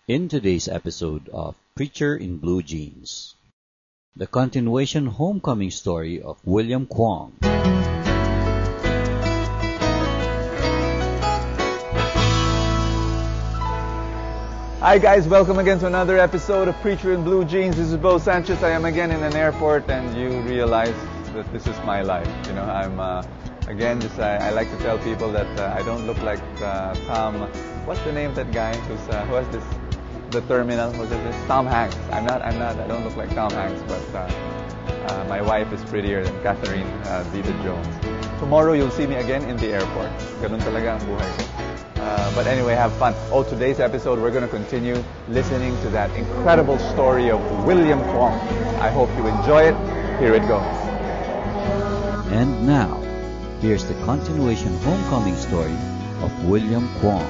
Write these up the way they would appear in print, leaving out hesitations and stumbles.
In today's episode of Preacher in Blue Jeans, the continuation homecoming story of William Kwong. Hi guys, welcome again to another episode of Preacher in Blue Jeans. This is Bo Sanchez. I am again in an airport, and you realize that this is my life. You know, I'm again I like to tell people that I don't look like Tom. What's the name of that guy who has this the terminal? Who's this? Tom Hanks. I don't look like Tom Hanks, but my wife is prettier than Catherine Zeta-Jones. Tomorrow you'll see me again in the airport. Ganun talaga ang buhay ko. But anyway, have fun. Today's episode, we're going to continue listening to that incredible story of William Kwong. I hope you enjoy it. Here it goes. And now, here's the continuation homecoming story of William Kwong.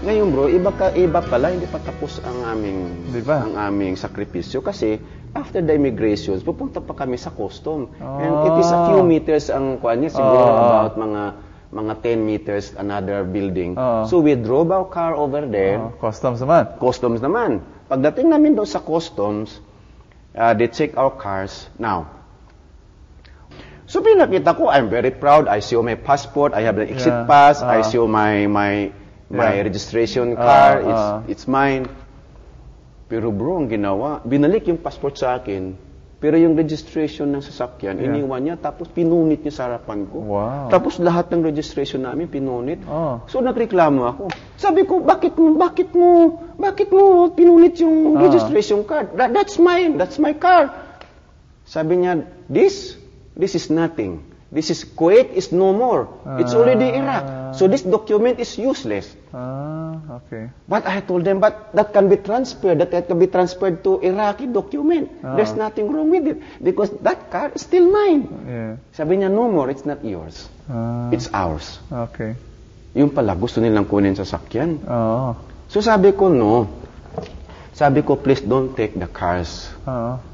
Ngayon bro, iba pala, hindi pa tapos ang aming sakripisyo kasi after the immigrations, pupunta pa kami sa custom. And it is a few meters ang kuan niya, siguro about mga 10 meters another building. So we drove our car over there. Customs naman. Customs naman. Pagdating namin doon sa customs, they check our cars. Now, so pinakita ko, I'm very proud. I show my passport. I have the exit pass. I show my registration car. It's mine. Pero bro, ang ginawa, binalik yung passport sa akin. Pero yung registration ng sasakyan, iniwan niya, tapos pinunit niya sa harapan ko. Wow. Tapos lahat ng registration namin pinunit. So nagreklamo ako. Sabi ko, bakit mo pinunit yung registration card? That's mine, that's my car. Sabi niya, this is nothing. This is Kuwait is no more. It's already Iraq. So this document is useless. Okay. But I told them, but that can be transferred. That can be transferred to Iraqi document. There's nothing wrong with it. Because that car is still mine. Yeah. Sabi niya, no more. It's not yours. It's ours. Okay. Yung pala, gusto nilang kunin sa sakyan. So sabi ko, no. Sabi ko, please don't take the cars.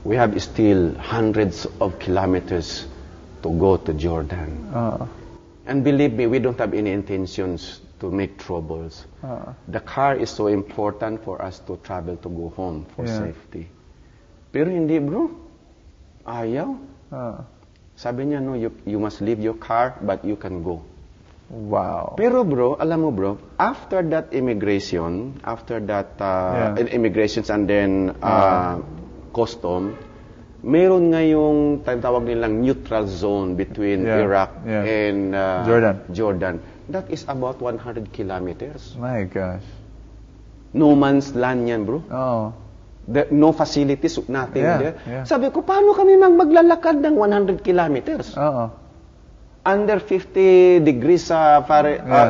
We have still hundreds of kilometers to go to Jordan. And believe me, we don't have any intentions to make troubles. The car is so important for us to travel to go home for safety. Pero hindi bro. Ayaw. Sabi niya, no, you must leave your car, but you can go. Wow. Pero bro, alam mo bro, after that immigrations and then custom, meron ngayong tawag nilang neutral zone between Iraq and Jordan. That is about 100 kilometers. My gosh. No man's land yan, bro. No facilities, nothing there. Sabi ko, paano kami maglalakad ng 100 kilometers? Under 50 degrees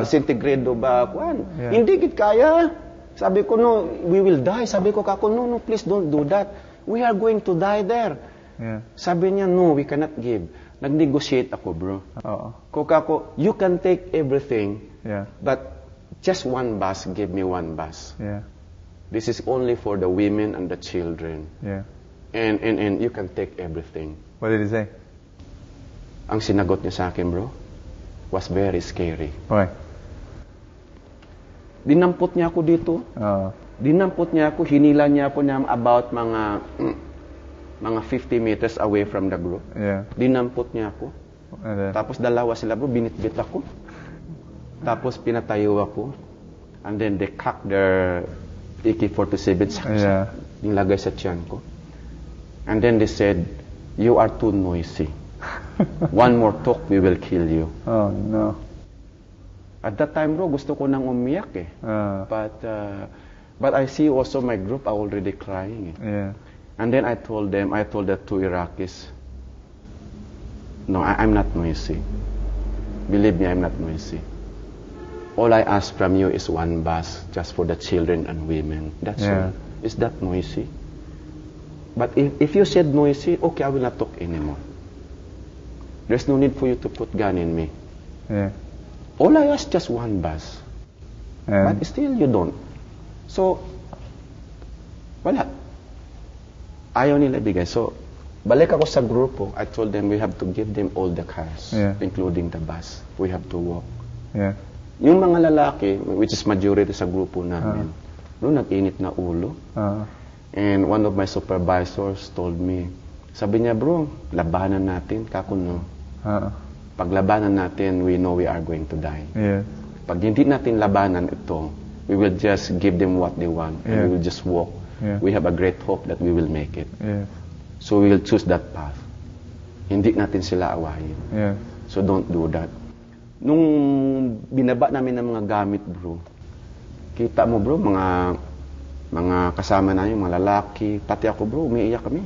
centigrade ba? Hindi git kaya. Sabi ko, no, we will die. Sabi ko, no, please don't do that. We are going to die there. Sabi niya, no, we cannot give. Nag-negotiate ako, bro. Ko, you can take everything, but just one bus, give me one bus. This is only for the women and the children. And you can take everything. What did he say? Ang sinagot niya sa akin, bro, was very scary. Why? Dinampot niya ako dito. Dinampot niya ako, hinila niya ako niya about mga 50 meters away from the group. Dinampot niya ako. Tapos dalawa sila bro, binitbit ako. Tapos pinatayo ako. And then they cocked their AK-47 nilagay sa tiyan ko. And then they said, you are too noisy. One more talk, we will kill you. Oh no. At that time bro, gusto ko nang umiyak eh. But I see also my group are already crying. And then I told the two Iraqis, no, I'm not noisy. Believe me, I'm not noisy. All I ask from you is one bus, just for the children and women. That's all. Is that noisy? But if you said noisy, okay, I will not talk anymore. There's no need for you to put gun in me. All I ask just one bus. But still you don't. So, wala. Ayaw nila bigay. So, balik ako sa grupo. I told them we have to give them all the cars, including the bus. We have to walk. Yung mga lalaki, which is majority sa grupo namin, nag-init na ulo. And one of my supervisors told me, sabi niya, bro, labanan natin, kakuno. Pag labanan natin, we know we are going to die. Yeah. Pag hindi natin labanan ito, we will just give them what they want, and we will just walk. Yeah. We have a great hope that we will make it. Yeah. So we will choose that path. Hindi natin sila awayin. Yeah. So don't do that. Nung binaba namin ng mga gamit, bro, kita mo, bro, mga kasama namin, mga lalaki, pati ako, bro, umiiyak kami.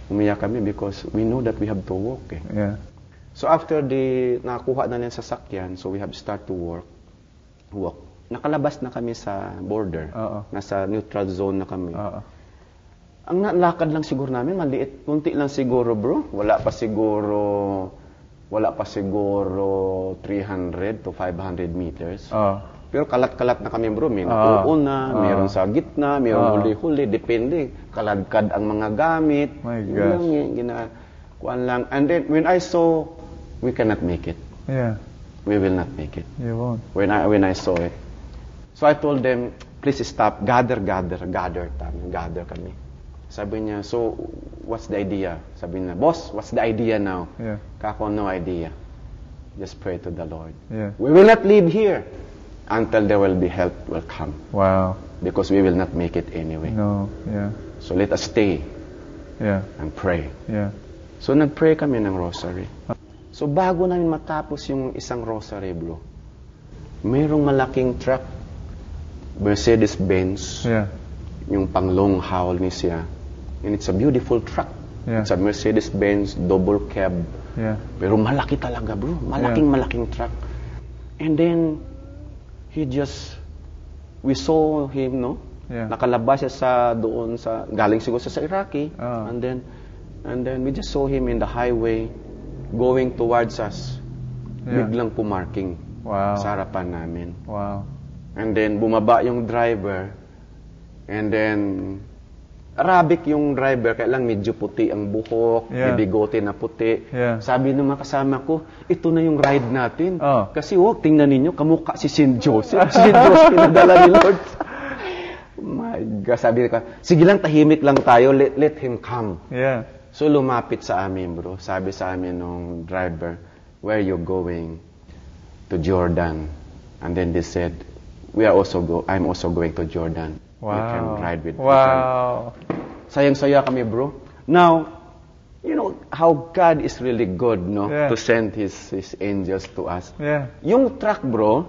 Umiyak kami because we know that we have to walk. Yeah. So after nakuha na nila sa sasakyan, so we have start to walk. Nakalabas na kami sa border. Nasa neutral zone na kami. Ang lakad lang siguro namin, maliit, kunti lang siguro, bro. Wala pa siguro 300 to 500 meters. Pero kalat-kalat na kami, bro. May nakuuna, mayroon sa gitna, mayroon huli-huli, depende. Kaladkad ang mga gamit. My gosh. Kuan lang. And then, when I saw, we cannot make it. Yeah. We will not make it. You won't. When I saw it. So I told them, please stop, gather kami. Sabi niya, so, what's the idea? Sabi niya, boss, what's the idea now? Yeah. Kako, no idea. Just pray to the Lord. Yeah. We will not leave here until there will be help will come. Wow. Because we will not make it anyway. No, yeah. So let us stay and pray. Yeah. So nag-pray kami ng rosary. So bago namin matapos yung isang rosary, bro, mayroong malaking truck, Mercedes-Benz, yung pang long haul ni siya. And it's a beautiful truck. Yeah. It's a Mercedes-Benz double cab. Yeah. Pero malaki talaga, bro. Malaking truck. And then, we saw him, no? Yeah. Nakalabas siya galing siguro sa Iraqi. And then we just saw him in the highway going towards us. Biglang pumarking sa harapan namin. Wow. And then, bumaba yung driver. And then, Arabic yung driver, kaya lang medyo puti ang buhok, may bigote na puti. Yeah. Sabi ng mga kasama ko, ito na yung ride natin. Kasi tingnan ninyo, kamukha si St. Joseph. Si St. Joseph pinadala ni Lord. My God, sabi ko, sige lang, tahimik lang tayo, let him come. Yeah. So lumapit sa amin, bro. Sabi sa amin nung driver, where are you going? To Jordan. And then they said, I'm also going to Jordan. Wow. You can ride with me. Wow. Sayang-saya kami, bro. Now, you know how God is really good, no? Yeah. To send His angels to us. Yeah. Yung truck, bro,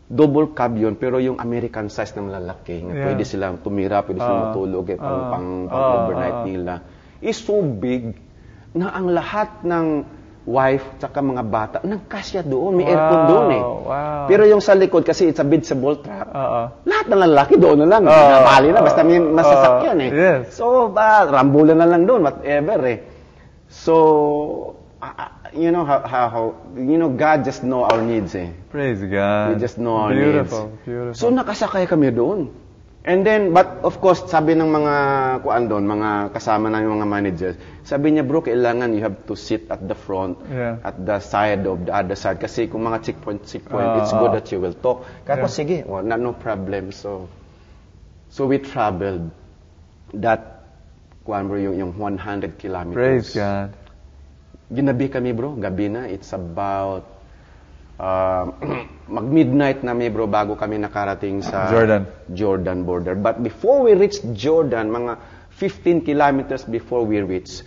double cab yun, pero yung American size na malalaki, pwede silang tumira, pwede silang matulog, pang overnight nila, is so big na ang lahat ng wife tsaka mga bata nagkasya doon, may aircon doon Wow. Pero yung sa likod kasi it's a bidsable truck, lahat ng lalaki doon na lang, namali na basta may masasakyan Yes. So rambulan na lang doon, whatever So you know how God just know our needs Praise God. We just know our Beautiful. needs. So nakasakay kami doon. And then, but of course, sabi ng mga mga kasama na yung mga managers, sabi niya, bro, kailangan you have to sit at the front, at the side of the other side. Kasi kung mga checkpoint, it's good that you will talk. Kaya sige, no problem. So we traveled that, bro, yung 100 kilometers. Praise God. Ginabi kami, bro. Gabi na. It's about mag-midnight na bro bago kami nakarating sa Jordan border. But before we reached Jordan, mga 15 kilometers before we reached,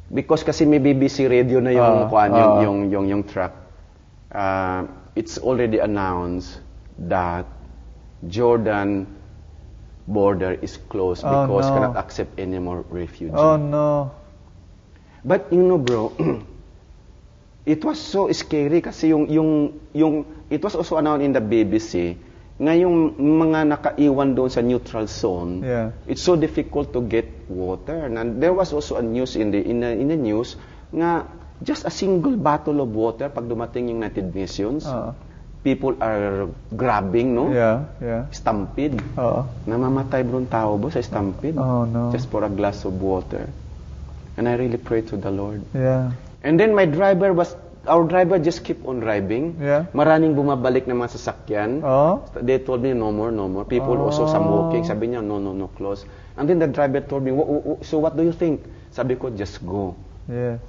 because kasi may BBC radio na yung truck, it's already announced that Jordan border is closed because cannot accept any more refugees. Oh no. But you know, bro, it was so scary kasi it was also announced in the BBC nga yung mga nakaiwan doon sa neutral zone, it's so difficult to get water. And there was also a news in the news nga just a single bottle of water pag dumating yung United Nations, people are grabbing, no? Stampede. Namamatay bro ng tao sa stampede. Oh no. Just for a glass of water. And I really pray to the Lord. Yeah. And then my driver was our driver just keep on driving. Yeah. Maraming bumabalik na mga sasakyan. They told me, no more. People also some walking. Sabi niya, no, close. And then the driver told me, so what do you think? Sabi ko, just go. Yeah.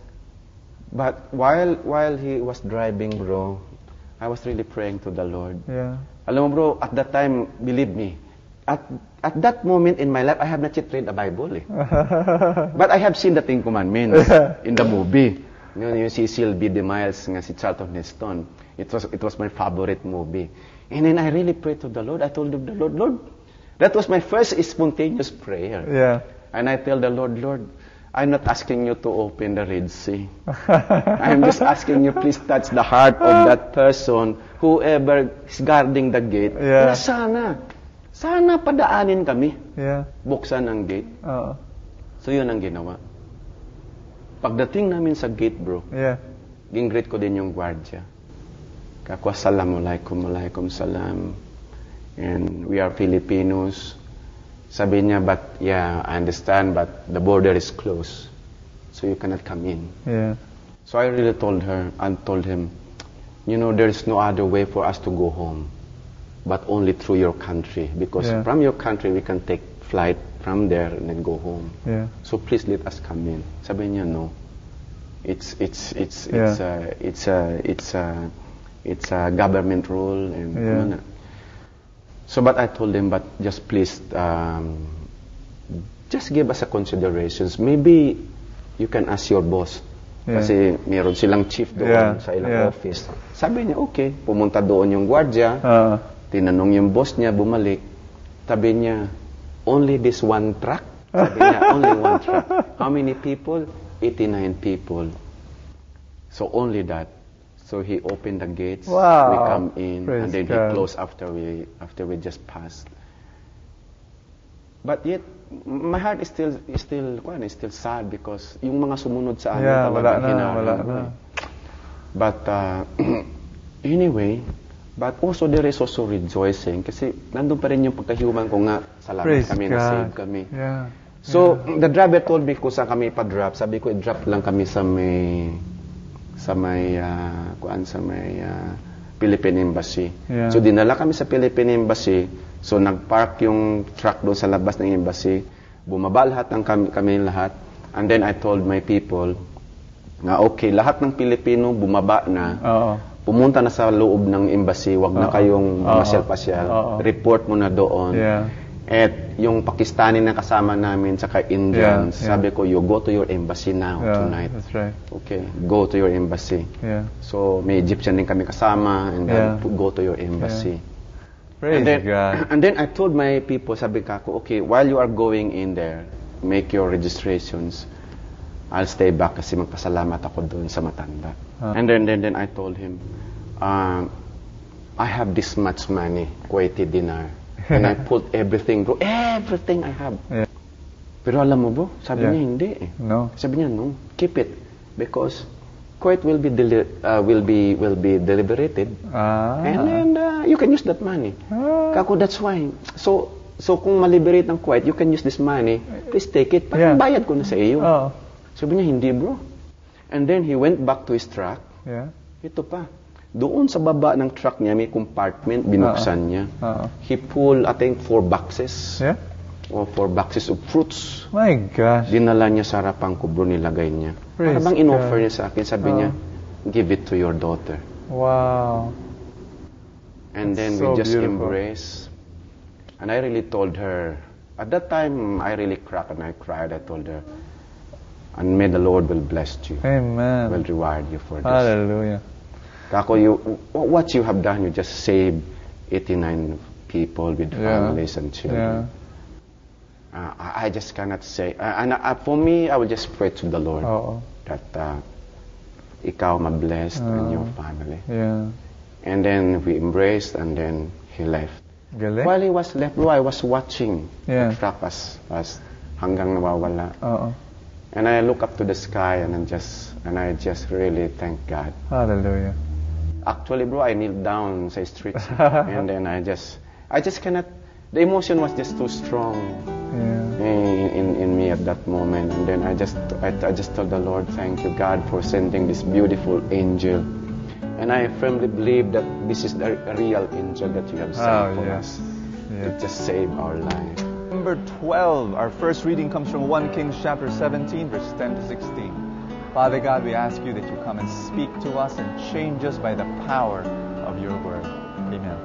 But while he was driving, bro, I was really praying to the Lord. Yeah. Alam mo, bro, at that time, believe me, at that moment in my life, I have not yet read the Bible. But I have seen the Ten Commandments in the movie. You see Sylvie DeMille nga si Charlton Heston. It was my favorite movie. And then I really prayed to the Lord. I told the Lord, that was my first spontaneous prayer. Yeah. And I tell the Lord, I'm not asking you to open the Red Sea. I'm just asking you, please touch the heart of that person, whoever is guarding the gate. Yeah. Sana padaanin kami. Yeah. Buksan ang gate. So yun ang ginawa. Pagdating namin sa gate, bro, gingreet ko din yung gwardiya. Kako, assalamualaikum salam. And we are Filipinos. Sabi niya, but yeah, I understand, but the border is closed. So you cannot come in. Yeah. So I really told her and told him, there is no other way for us to go home, but only through your country. Because from your country, we can take flight from there and then go home. Yeah. So please let us come in. Sabi niya, no. It's a government rule and so but I told him, but just please just give us a considerations. Maybe you can ask your boss. Kasi meron silang chief doon sa ilang office. Sabi niya, okay. Pumunta doon yung gwardiya. Tinanong yung boss niya, bumalik. Sabi niya, only this one truck? Sabi niya, only one truck. How many people? 89 people. So only that. So he opened the gates. Wow. We come in, Praise and then God. he closed after we just passed. But yet, my heart is still sad because yung mga sumunod sa amin talaga hinarang. But anyway, but also there is also rejoicing kasi nandun pa rin yung pagkahiuman ko nga, salamat Praise kami, God. na-save kami. Yeah. So, the driver told me kung saan kami pa-drop. Sabi ko, i-drop lang kami sa may Philippine Embassy. Yeah. So, dinala kami sa Philippine Embassy. So, nag-park yung truck doon sa labas ng embassy. Bumaba lahat ng kami lahat. And then, I told my people, na okay, lahat ng Pilipino bumaba na. Pumunta na sa loob ng embassy. Wag na kayong masyal-pasyal. Report mo na doon. Yeah. At yung Pakistani na kasama namin, saka Indians, sabi ko, you go to your embassy now, tonight. That's right. Okay, go to your embassy. Yeah. So, may Egyptian din kami kasama, and then go to your embassy. Praise God. And then I told my people, sabi ko, okay, while you are going in there, make your registrations. I'll stay back kasi magpasalamat ako doon sa matanda. And then I told him, I have this much money, Kuwaiti dinar. And I put everything, bro. Everything I have. Yeah. Pero alam mo, bro, sabi niya hindi eh. No. Sabi niya, no, keep it. Because Kuwait will be deliberated. And then you can use that money. Kako, that's why. So kung ma-liberate ng Kuwait, you can use this money. Please take it. Bayad ko na sa iyo. Sabi niya, hindi, bro. And then he went back to his truck. Yeah. Ito pa. Doon sa baba ng truck niya, may compartment, binuksan niya. He pulled, I think, 4 boxes. Yeah? Or 4 boxes of fruits. My gosh. Dinala niya sa harapan ko, bro, nilagay niya. Praise Para bang in-offer niya sa akin, sabi niya, give it to your daughter. Wow. And then so we just beautiful. embraced. And I really told her, at that time, I really cracked and I cried. I told her, and may the Lord will bless you. Amen. Will reward you for this. Hallelujah. Kako, what you have done, you just saved 89 people with families and children. I just cannot say. And for me, I will just pray to the Lord that ikaw ma-blessed and your family. Yeah. And then we embraced, and then he left. Galing. While he was left, bro, I was watching the truck as hanggang nawawala. And I look up to the sky, and I just really thank God. Hallelujah. Actually, bro, I kneeled down sa streets, and then I just cannot. The emotion was just too strong. Yeah. in me at that moment. And then I just told the Lord, thank you, God, for sending this beautiful angel. And I firmly believe that this is the real angel that you have sent for us to just save our life. Number 12, our first reading comes from 1 Kings chapter 17, verse 10 to 16. Father God, we ask you that you come and speak to us and change us by the power of your word. Amen.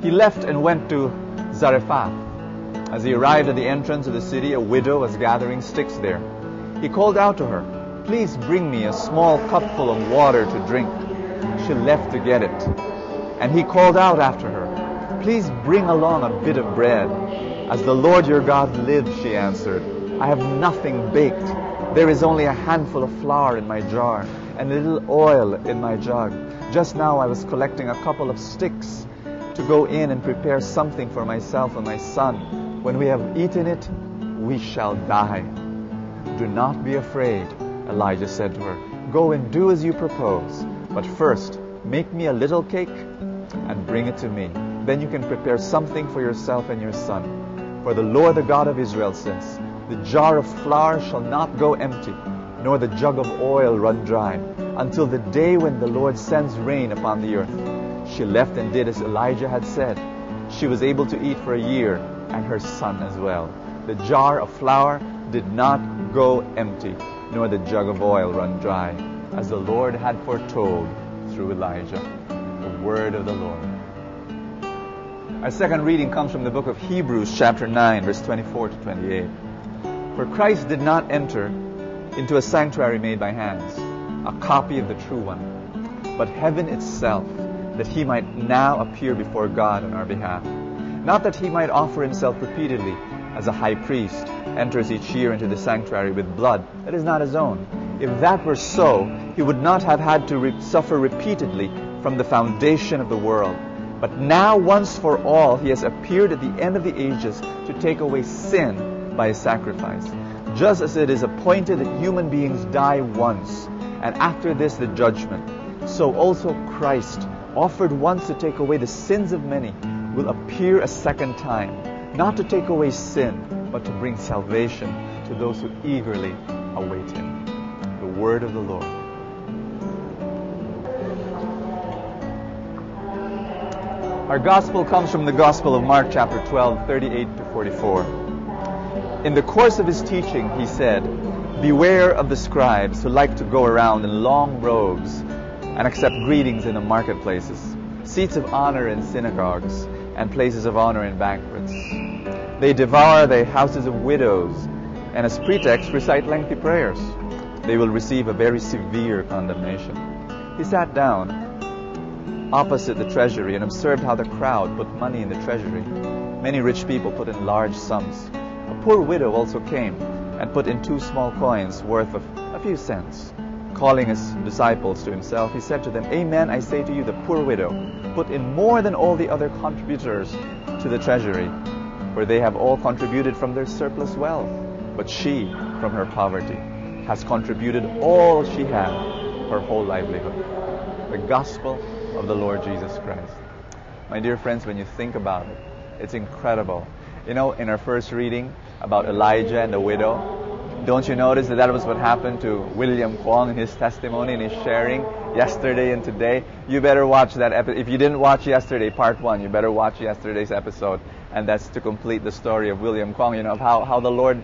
He left and went to Zarephath. As he arrived at the entrance of the city, a widow was gathering sticks there. He called out to her, "Please bring me a small cupful of water to drink." She left to get it. And he called out after her, "Please bring along a bit of bread." "As the Lord your God lives," she answered, "I have nothing baked. There is only a handful of flour in my jar and a little oil in my jug. Just now I was collecting a couple of sticks to go in and prepare something for myself and my son. When we have eaten it, we shall die." "Do not be afraid," Elijah said to her. "Go and do as you propose. But first, make me a little cake and bring it to me. Then you can prepare something for yourself and your son. For the Lord, the God of Israel, says, the jar of flour shall not go empty, nor the jug of oil run dry, until the day when the Lord sends rain upon the earth." She left and did as Elijah had said. She was able to eat for a year, and her son as well. The jar of flour did not go empty, nor the jug of oil run dry, as the Lord had foretold through Elijah. The word of the Lord. Our second reading comes from the book of Hebrews chapter 9, verse 24 to 28. "For Christ did not enter into a sanctuary made by hands, a copy of the true one, but heaven itself, that he might now appear before God on our behalf. Not that he might offer himself repeatedly, as a high priest enters each year into the sanctuary with blood that is not his own. If that were so, he would not have had to suffer repeatedly from the foundation of the world. But now, once for all, he has appeared at the end of the ages to take away sin by his sacrifice. Just as it is appointed that human beings die once, and after this the judgment, so also Christ, offered once to take away the sins of many, will appear a second time, not to take away sin, but to bring salvation to those who eagerly await him." The word of the Lord. Our gospel comes from the Gospel of Mark chapter 12, 38 to 44. In the course of his teaching, he said, "Beware of the scribes who like to go around in long robes and accept greetings in the marketplaces, seats of honor in synagogues, and places of honor in banquets. They devour the houses of widows, and as pretext recite lengthy prayers. They will receive a very severe condemnation." He sat down opposite the treasury and observed how the crowd put money in the treasury. Many rich people put in large sums. A poor widow also came and put in 2 small coins worth of a few cents. Calling his disciples to himself, he said to them, "Amen, I say to you, the poor widow put in more than all the other contributors to the treasury, for they have all contributed from their surplus wealth. But she, from her poverty, has contributed all she had, her whole livelihood." The gospel of the Lord Jesus Christ. My dear friends, when you think about it, it's incredible. You know, in our first reading about Elijah and the widow, don't you notice that was what happened to William Kwong in his testimony and his sharing yesterday and today? You better watch that episode. If you didn't watch yesterday, part 1, you better watch yesterday's episode. And that's to complete the story of William Kwong, of how the Lord,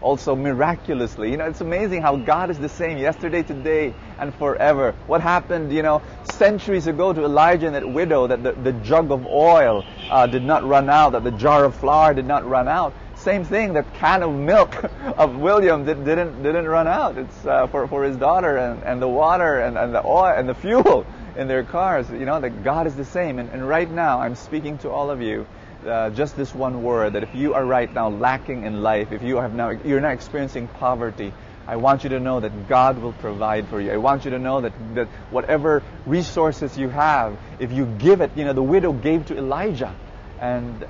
also miraculously, it's amazing how God is the same yesterday, today, and forever. What happened, centuries ago to Elijah and that widow, that the jug of oil did not run out, that the jar of flour did not run out. Same thing, that can of milk of William didn't run out. It's for his daughter, and the water and the oil and the fuel in their cars. That God is the same. And right now, I'm speaking to all of you. Just this one word, that if you are right now lacking in life, if you're not experiencing poverty, I want you to know that God will provide for you. I want you to know that whatever resources you have, if you give it, the widow gave to Elijah. And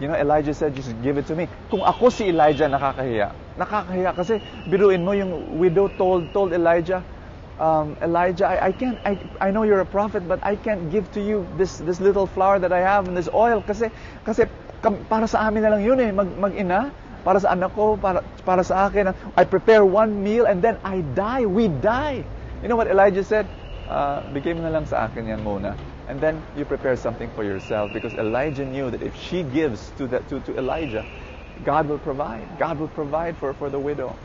Elijah said, "Just give it to me." Kung ako si Elijah, nakakahiya. Nakakahiya kasi biruin mo, yung widow told Elijah, Elijah, I know you're a prophet, but I can't give to you this little flour that I have and this oil kasi para sa amin na lang yun mag-ina, para sa anak ko, para sa akin. I prepare one meal and then I die. We die. You know what Elijah said? Bigay mo na lang sa akin yan muna. And then you prepare something for yourself, because Elijah knew that if she gives to Elijah, God will provide. God will provide for the widow.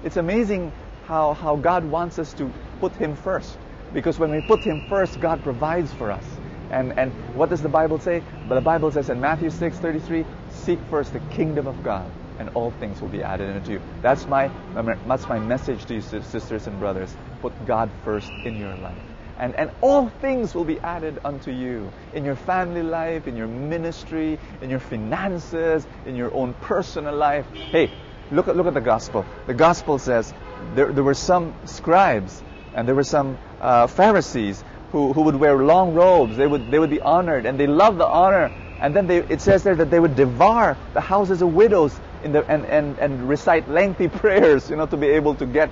It's amazing how God wants us to put Him first. Because when we put Him first, God provides for us. And what does the Bible say? But the Bible says in Matthew 6:33, seek first the kingdom of God, and all things will be added unto you. That's my message to you, sisters and brothers. Put God first in your life. And all things will be added unto you. In your family life, in your ministry, in your finances, in your own personal life. Hey, look at the gospel. The gospel says there were some scribes and there were some Pharisees who would wear long robes. They would be honored, and they loved the honor. And then it says there that they would devour the houses of widows and recite lengthy prayers, to be able to get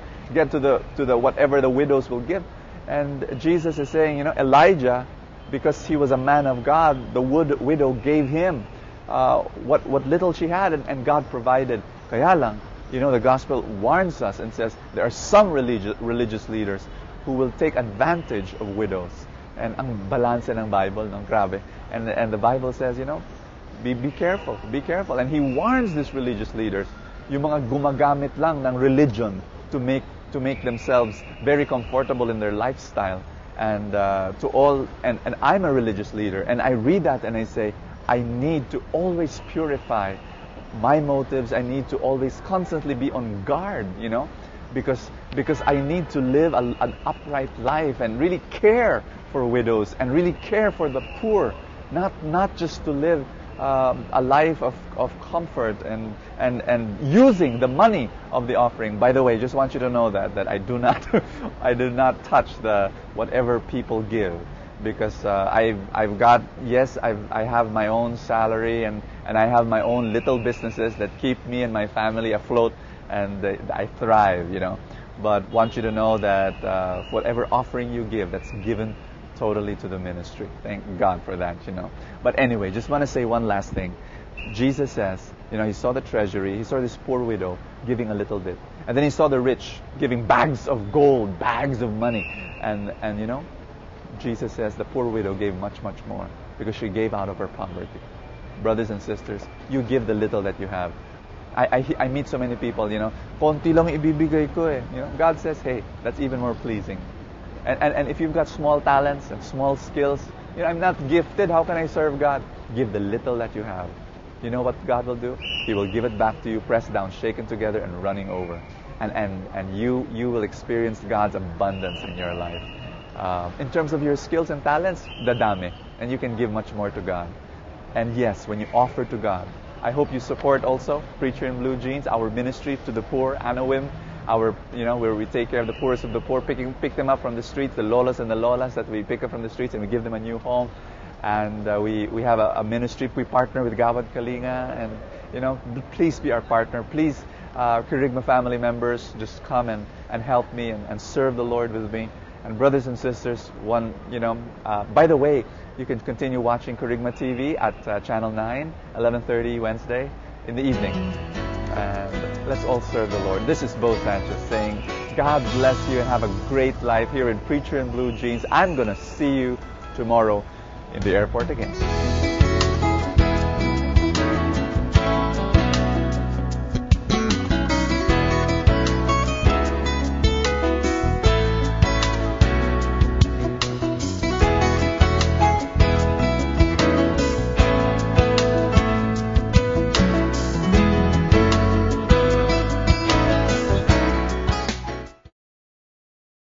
to the whatever the widows will give. And Jesus is saying, Elijah, because he was a man of God, the widow gave him what little she had, and God provided. Kaya lang, the gospel warns us and says there are some religious leaders who will take advantage of widows. And ang balance ng Bible, grabe. And the Bible says, be careful, be careful. And He warns these religious leaders, yung mga gumagamit lang ng religion to make themselves very comfortable in their lifestyle. And and I'm a religious leader, and I read that and I say, I need to always purify my motives. I need to always constantly be on guard, because I need to live an upright life and really care for widows and really care for the poor, not just to live a life of comfort and using the money of the offering. By the way, just want you to know that I do not touch whatever people give, because I have my own salary and I have my own little businesses that keep me and my family afloat, and I thrive, But want you to know that whatever offering you give, that's given totally to the ministry. Thank God for that, But anyway, just want to say one last thing. Jesus says, He saw the treasury, He saw this poor widow giving a little bit. And then He saw the rich giving bags of gold, bags of money. And Jesus says the poor widow gave much, much more, because she gave out of her poverty. Brothers and sisters, you give the little that you have. I meet so many people, konti lang ibibigay ko eh. God says, hey, that's even more pleasing. And if you've got small talents and small skills, I'm not gifted, how can I serve God? Give the little that you have. You know what God will do? He will give it back to you, pressed down, shaken together, and running over. And you will experience God's abundance in your life. In terms of your skills and talents, dadami. And you can give much more to God. And yes, when you offer to God, I hope you support also Preacher in Blue Jeans, our ministry to the poor, Anawim, where we take care of the poorest of the poor, pick them up from the streets, the lolas and the lolas that we pick up from the streets, and we give them a new home. And we have a ministry. We partner with Gawad Kalinga, and please be our partner. Please, Kerygma family members, just come and help me and serve the Lord with me. And brothers and sisters, by the way, you can continue watching Kerygma TV at Channel 9, 11:30 Wednesday in the evening. And let's all serve the Lord. This is Bo Sanchez saying, God bless you and have a great life here in Preacher in Blue Jeans. I'm going to see you tomorrow in the airport again.